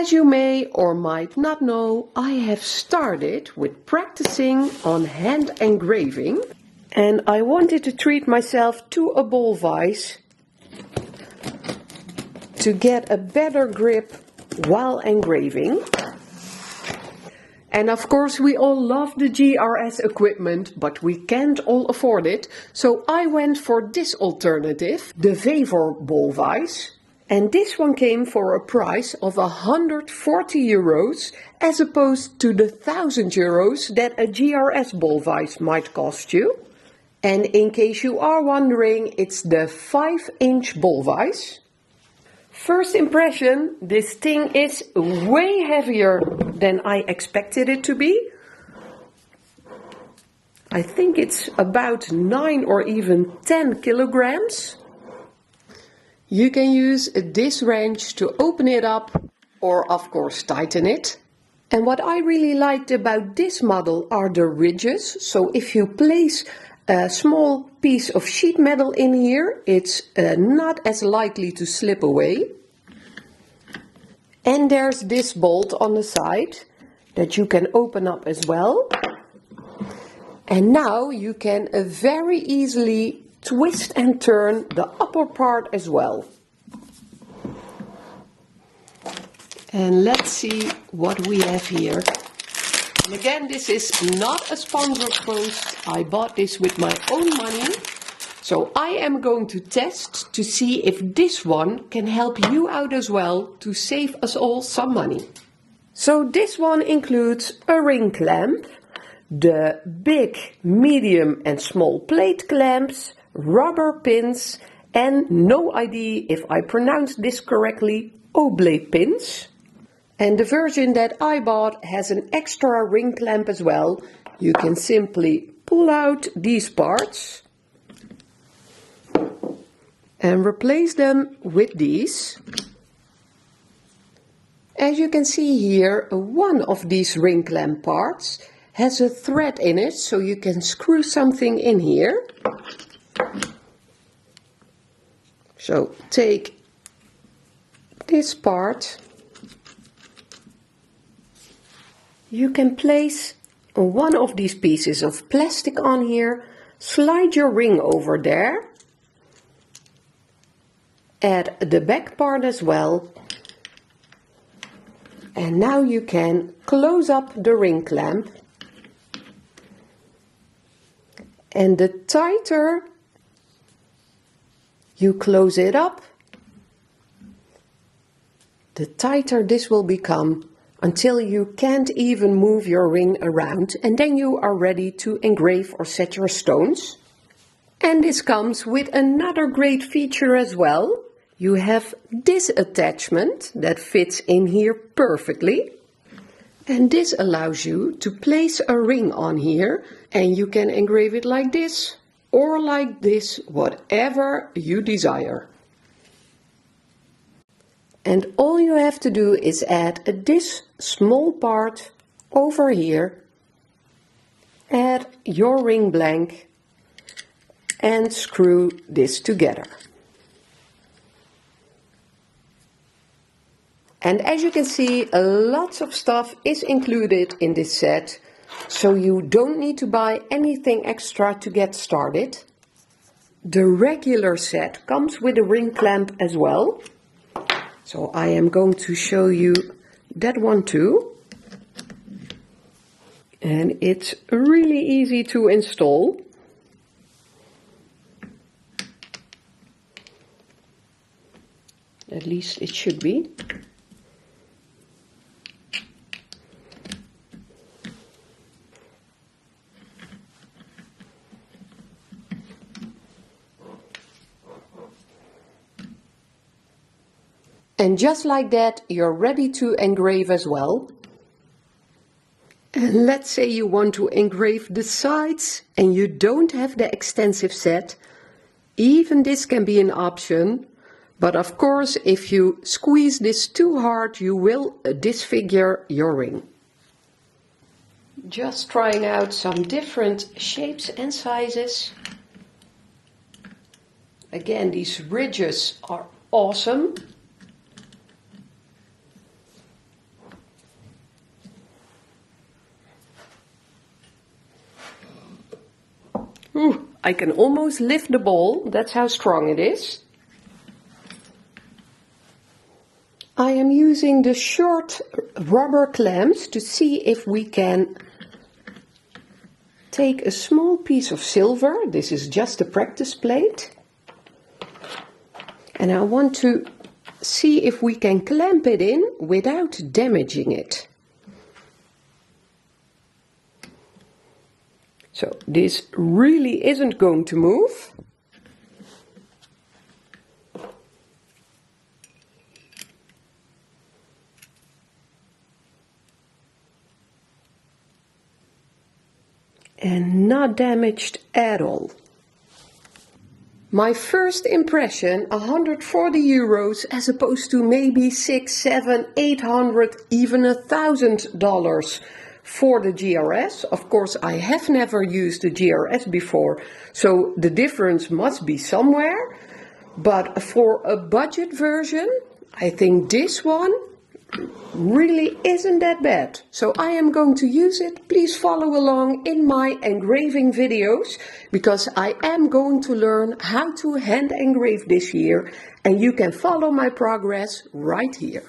As you may or might not know, I have started with practicing on hand engraving, and I wanted to treat myself to a ball vise to get a better grip while engraving. And of course we all love the GRS equipment, but we can't all afford it. So I went for this alternative, the Vevor ball vise. And this one came for a price of 140 euros as opposed to the 1000 euros that a GRS ball vise might cost you. And in case you are wondering, it's the 5-inch ball vise. First impression, this thing is way heavier than I expected it to be. I think it's about 9 or even 10 kilograms. You can use this wrench to open it up or of course tighten it. And what I really liked about this model are the ridges. So if you place a small piece of sheet metal in here, it's not as likely to slip away. And there's this bolt on the side that you can open up as well. And now you can very easily twist and turn the upper part as well. And let's see what we have here. And again, this is not a sponsored post. I bought this with my own money. So I am going to test to see if this one can help you out as well to save us all some money. So this one includes a ring clamp, the big, medium and small plate clamps, rubber pins, and no idea if I pronounced this correctly, oblate pins. And the version that I bought has an extra ring clamp as well. You can simply pull out these parts and replace them with these. As you can see here, one of these ring clamp parts has a thread in it, so you can screw something in here. So take this part. You can place one of these pieces of plastic on here, slide your ring over there, add the back part as well, and now you can close up the ring clamp. And the tighter you close it up, the tighter this will become until you can't even move your ring around, and then you are ready to engrave or set your stones. And this comes with another great feature as well. You have this attachment that fits in here perfectly. And this allows you to place a ring on here, and you can engrave it like this or like this, whatever you desire. And all you have to do is add this small part over here, add your ring blank and screw this together. And as you can see, lots of stuff is included in this set, so you don't need to buy anything extra to get started. The regular set comes with a ring clamp as well. So I am going to show you that one too. And it's really easy to install. At least it should be. And just like that, you're ready to engrave as well. And let's say you want to engrave the sides and you don't have the extensive set. Even this can be an option. But of course, if you squeeze this too hard, you will disfigure your ring. Just trying out some different shapes and sizes. Again, these ridges are awesome. Ooh, I can almost lift the ball, that's how strong it is. I am using the short rubber clamps to see if we can take a small piece of silver. This is just a practice plate. And I want to see if we can clamp it in without damaging it. So this really isn't going to move. And not damaged at all. My first impression, 140 euros as opposed to maybe 600, 700, 800, even $1,000 for the GRS. Of course, I have never used the GRS before, so the difference must be somewhere. But for a budget version, I think this one really isn't that bad. So I am going to use it. Please follow along in my engraving videos, because I am going to learn how to hand engrave this year, and you can follow my progress right here.